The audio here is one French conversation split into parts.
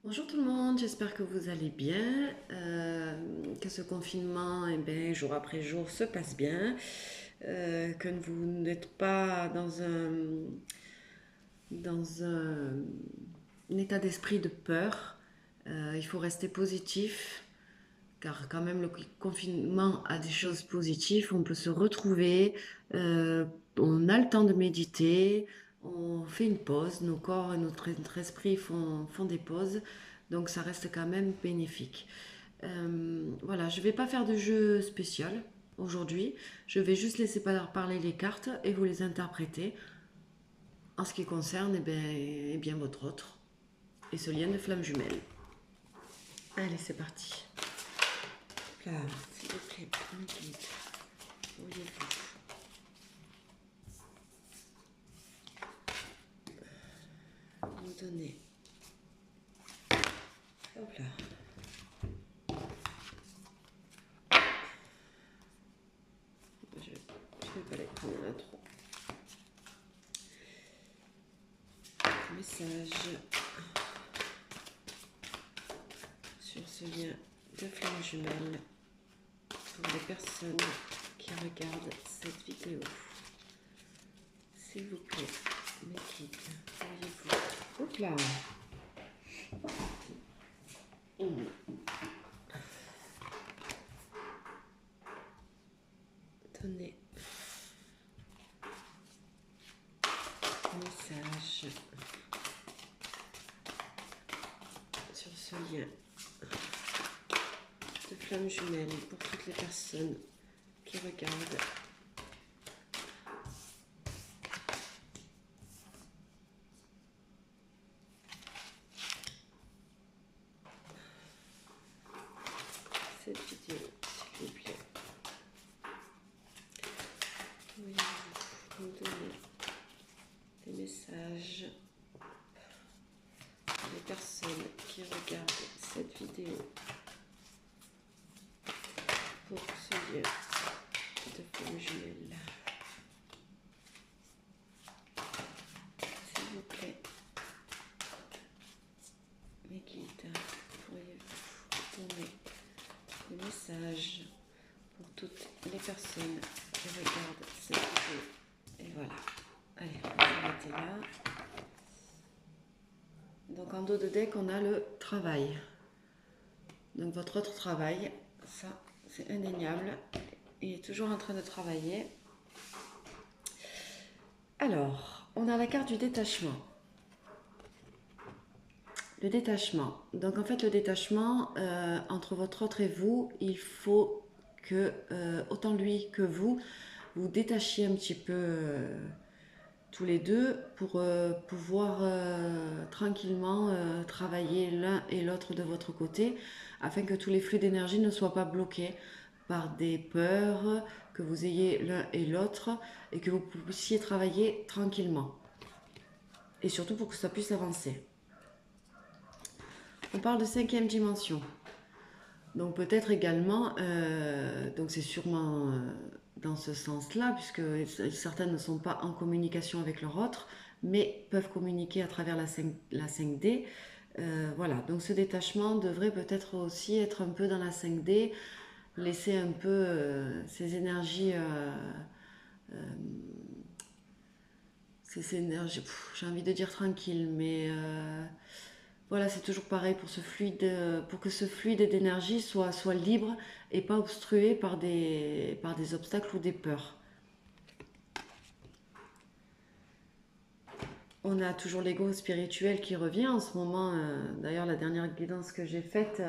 Bonjour tout le monde, j'espère que vous allez bien, que ce confinement, jour après jour, se passe bien, que vous n'êtes pas dans un état d'esprit de peur. Il faut rester positif, car quand même le confinement a des choses positives. On peut se retrouver, euh, on a le temps de méditer, on fait une pause, nos corps et notre esprit font des pauses, donc ça reste quand même bénéfique. Voilà, je ne vais pas faire de jeu spécial aujourd'hui, je vais juste laisser parler les cartes et vous les interpréter en ce qui concerne bien votre autre et ce lien de flamme jumelle. Allez, c'est parti. Là, s'il vous plaît, un guide. Voyez-vous. Vous donnez. Hop là. Je vais pas les prendre, il y en a trop. Message sur ce lien de flamme jumelle pour les personnes qui regardent cette vidéo. S'il vous plaît, mes guides, voyez-vous. Hop là. Donnez message sur ce lien de flamme jumelle pour toutes les personnes qui regardent. Cette vidéo, s'il vous plaît. Pourriez-vous me donner des messages pour les personnes qui regardent cette vidéo pour ce lien de flamme jumelle? S'il vous plaît, mes guides, pourriez-vous donner des messages pour toutes les personnes qui regardent cette vidéo? Et voilà. Allez, on va s'arrêter là. Donc en dos de deck, on a le travail. Donc votre autre travail, ça c'est indéniable. Il est toujours en train de travailler. Alors, on a la carte du détachement. Le détachement. Donc en fait le détachement, entre votre autre et vous, il faut que, autant lui que vous détachiez un petit peu tous les deux pour pouvoir tranquillement travailler l'un et l'autre de votre côté afin que tous les flux d'énergie ne soient pas bloqués par des peurs que vous ayez l'un et l'autre et que vous puissiez travailler tranquillement et surtout pour que ça puisse avancer. On parle de 5e dimension. Donc peut-être également, donc c'est sûrement dans ce sens-là, puisque certains ne sont pas en communication avec leur autre, mais peuvent communiquer à travers la 5D. Voilà, donc ce détachement devrait peut-être aussi être un peu dans la 5D, laisser un peu ces énergies, j'ai envie de dire tranquilles, mais voilà, c'est toujours pareil pour ce fluide, pour que ce fluide d'énergie soit libre et pas obstrué par des obstacles ou des peurs. On a toujours l'ego spirituel qui revient en ce moment. D'ailleurs, la dernière guidance que j'ai faite,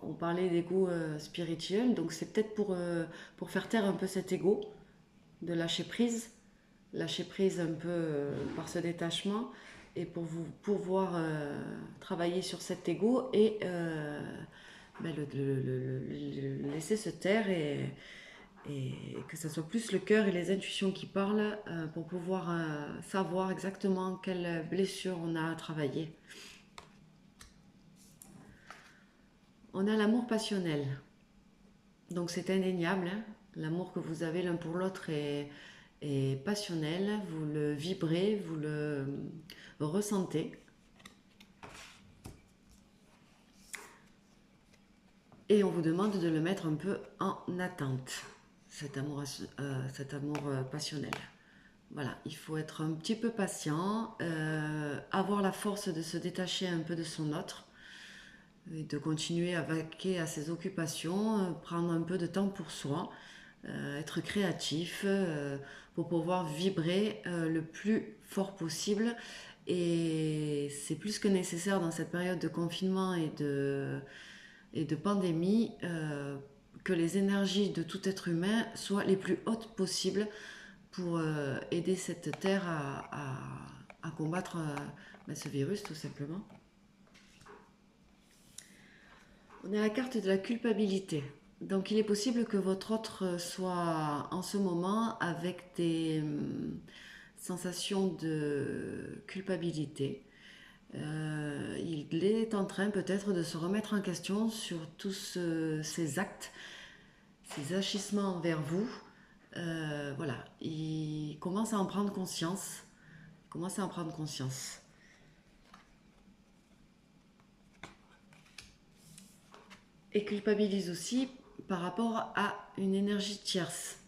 on parlait d'ego spirituel. Donc c'est peut-être pour faire taire un peu cet ego, de lâcher prise un peu par ce détachement et pour vous pouvoir travailler sur cet ego et le laisser se taire et que ce soit plus le cœur et les intuitions qui parlent pour pouvoir savoir exactement quelle blessure on a à travailler. On a l'amour passionnel. Donc c'est indéniable, hein. L'amour que vous avez l'un pour l'autre est passionnel, vous le vibrez, vous le ressentez. Et on vous demande de le mettre un peu en attente, cet amour, passionnel. Voilà, il faut être un petit peu patient, avoir la force de se détacher un peu de son autre, et de continuer à vaquer à ses occupations, prendre un peu de temps pour soi, être créatif, pour pouvoir vibrer le plus fort possible. Et c'est plus que nécessaire dans cette période de confinement et de pandémie, que les énergies de tout être humain soient les plus hautes possibles pour aider cette terre à combattre ce virus, tout simplement. On est à la carte de la culpabilité. Donc il est possible que votre autre soit en ce moment avec des sensations de culpabilité. Il est en train peut-être de se remettre en question sur tous ses actes, ses agissements envers vous. Voilà, il commence à en prendre conscience. Il commence à en prendre conscience. Et culpabilise aussi par rapport à une énergie tierce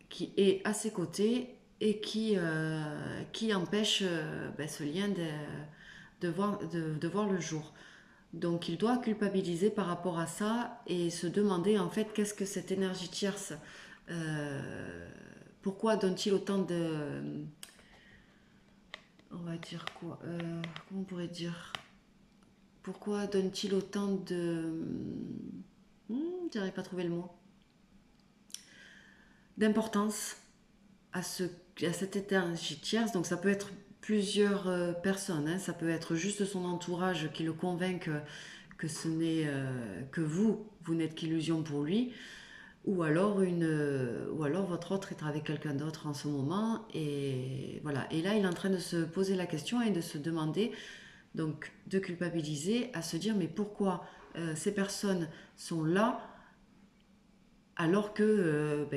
qui est à ses côtés et qui empêche ce lien de voir le jour. Donc il doit culpabiliser par rapport à ça et se demander en fait qu'est-ce que cette énergie tierce, pourquoi donne-t-il autant de... On va dire quoi, comment on pourrait dire, pourquoi donne-t-il autant de... j'arrive pas à trouver le mot. D'importance à cette énergie tierce. Donc ça peut être plusieurs personnes, hein. Ça peut être juste son entourage qui le convainc que ce n'est que vous n'êtes qu'illusion pour lui, ou alors votre autre est avec quelqu'un d'autre en ce moment, et voilà. Et là il est en train de se poser la question et de se demander, donc de culpabiliser, à se dire mais pourquoi ces personnes sont là alors que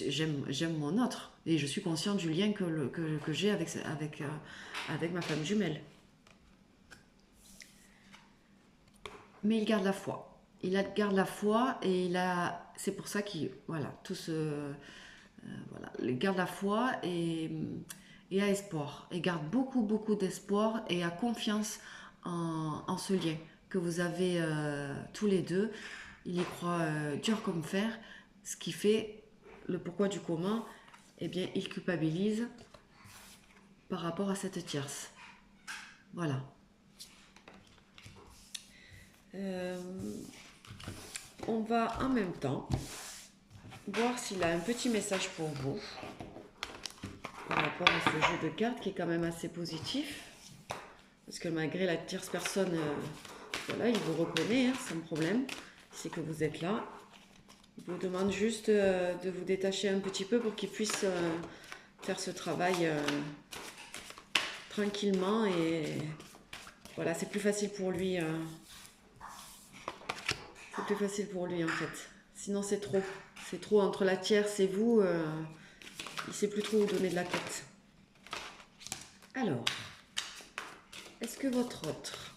j'aime mon autre et je suis consciente du lien que j'ai avec ma femme jumelle. Mais il garde la foi. Garde la foi et c'est pour ça qu'il il garde la foi et a espoir. Et garde beaucoup, beaucoup d'espoir et a confiance en ce lien que vous avez tous les deux. Il y croit dur comme fer, ce qui fait le pourquoi du comment. Eh bien, il culpabilise par rapport à cette tierce. Voilà. On va en même temps voir s'il a un petit message pour vous par rapport à ce jeu de cartes qui est quand même assez positif. Parce que malgré la tierce personne, voilà, il vous reconnaît sans problème. C'est que vous êtes là. Il vous demande juste de vous détacher un petit peu pour qu'il puisse faire ce travail tranquillement. Et voilà, c'est plus facile pour lui. C'est plus facile pour lui en fait. Sinon c'est trop. C'est trop entre la tierce et vous. Il ne sait plus trop où donner de la tête. Alors, est-ce que votre autre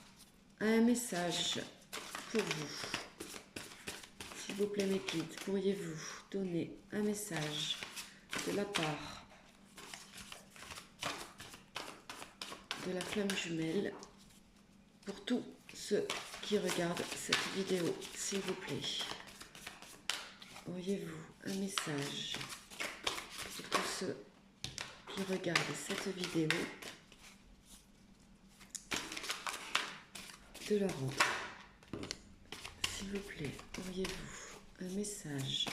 a un message pour vous? S'il vous plaît mes guides, pourriez-vous donner un message de la part de la flamme jumelle pour tous ceux qui regardent cette vidéo, s'il vous plaît? Auriez-vous un message pour tous ceux qui regardent cette vidéo de leur autre? S'il vous plaît, auriez-vous un message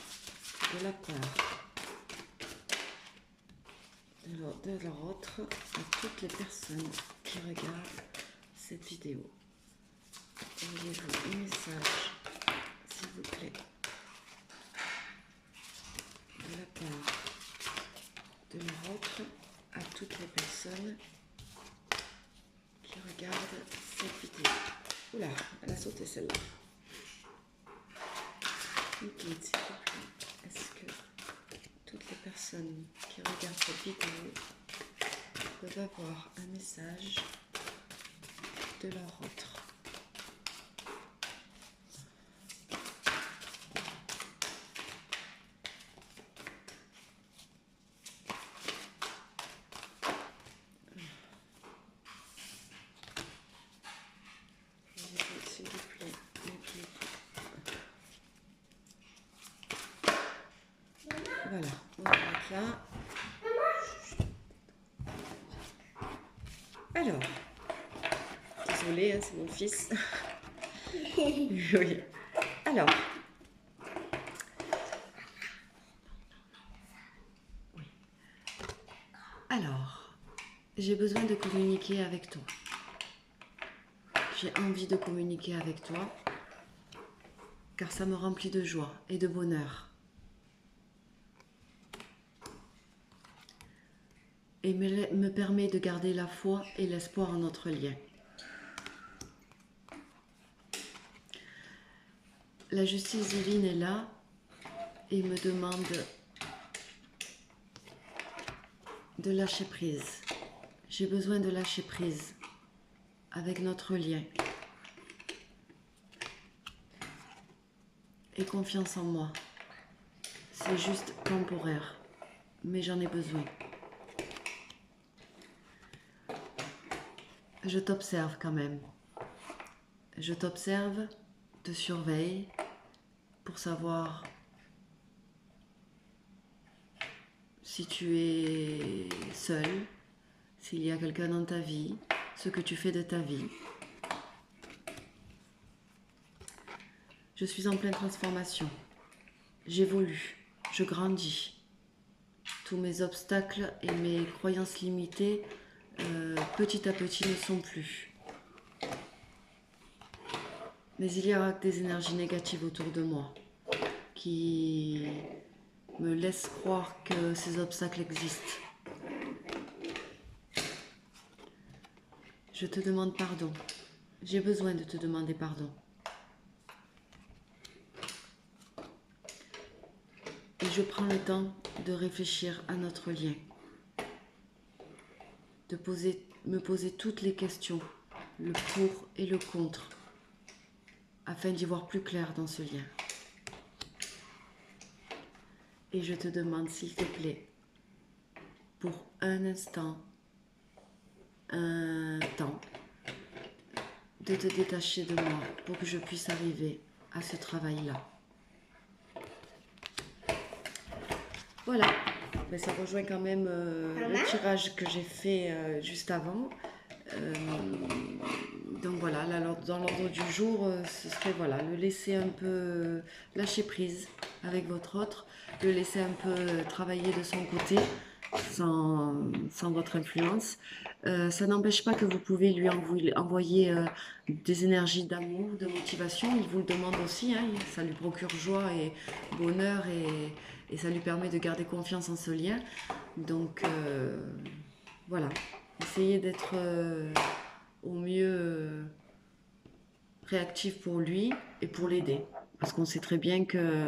de la part de leur autre à toutes les personnes qui regardent cette vidéo? Auriez-vous un message, s'il vous plaît, de la part de leur autre à toutes les personnes qui regardent cette vidéo? Oula, elle a sauté celle-là. Ok, s'il vous plaît, est-ce que toutes les personnes qui regardent cette vidéo peuvent avoir un message de leur autre? Voilà, on va mettre là. Alors, désolée, hein, c'est mon fils. Oui. Alors, oui. Alors, j'ai besoin de communiquer avec toi. J'ai envie de communiquer avec toi, car ça me remplit de joie et de bonheur. Et me permet de garder la foi et l'espoir en notre lien. La justice divine est là et me demande de lâcher prise. J'ai besoin de lâcher prise avec notre lien. Et confiance en moi. C'est juste temporaire, mais j'en ai besoin. Je t'observe quand même. Je t'observe, te surveille pour savoir si tu es seul, s'il y a quelqu'un dans ta vie, ce que tu fais de ta vie. Je suis en pleine transformation. J'évolue, je grandis. Tous mes obstacles et mes croyances limitées, petit à petit, ne sont plus. Mais il y aura des énergies négatives autour de moi qui me laissent croire que ces obstacles existent. Je te demande pardon. J'ai besoin de te demander pardon. Et je prends le temps de réfléchir à notre lien. De me poser toutes les questions, le pour et le contre, afin d'y voir plus clair dans ce lien. Et je te demande, s'il te plaît, pour un instant, un temps, de te détacher de moi pour que je puisse arriver à ce travail-là. Voilà, mais ça rejoint quand même le tirage que j'ai fait juste avant. Donc voilà, là, dans l'ordre du jour, ce serait voilà, le laisser un peu lâcher prise avec votre autre, le laisser un peu travailler de son côté sans votre influence. Ça n'empêche pas que vous pouvez lui envoyer des énergies d'amour, de motivation. Il vous le demande aussi, hein, ça lui procure joie et bonheur et ça lui permet de garder confiance en ce lien. Donc voilà, essayez d'être au mieux réactif pour lui et pour l'aider. Parce qu'on sait très bien que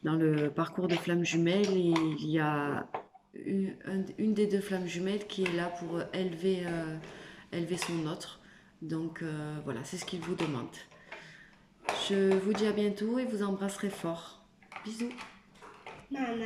dans le parcours de flammes jumelles, il y a une des deux flammes jumelles qui est là pour élever son autre. Donc voilà, c'est ce qu'il vous demande. Je vous dis à bientôt et vous embrasserai fort. Bisous. Maman.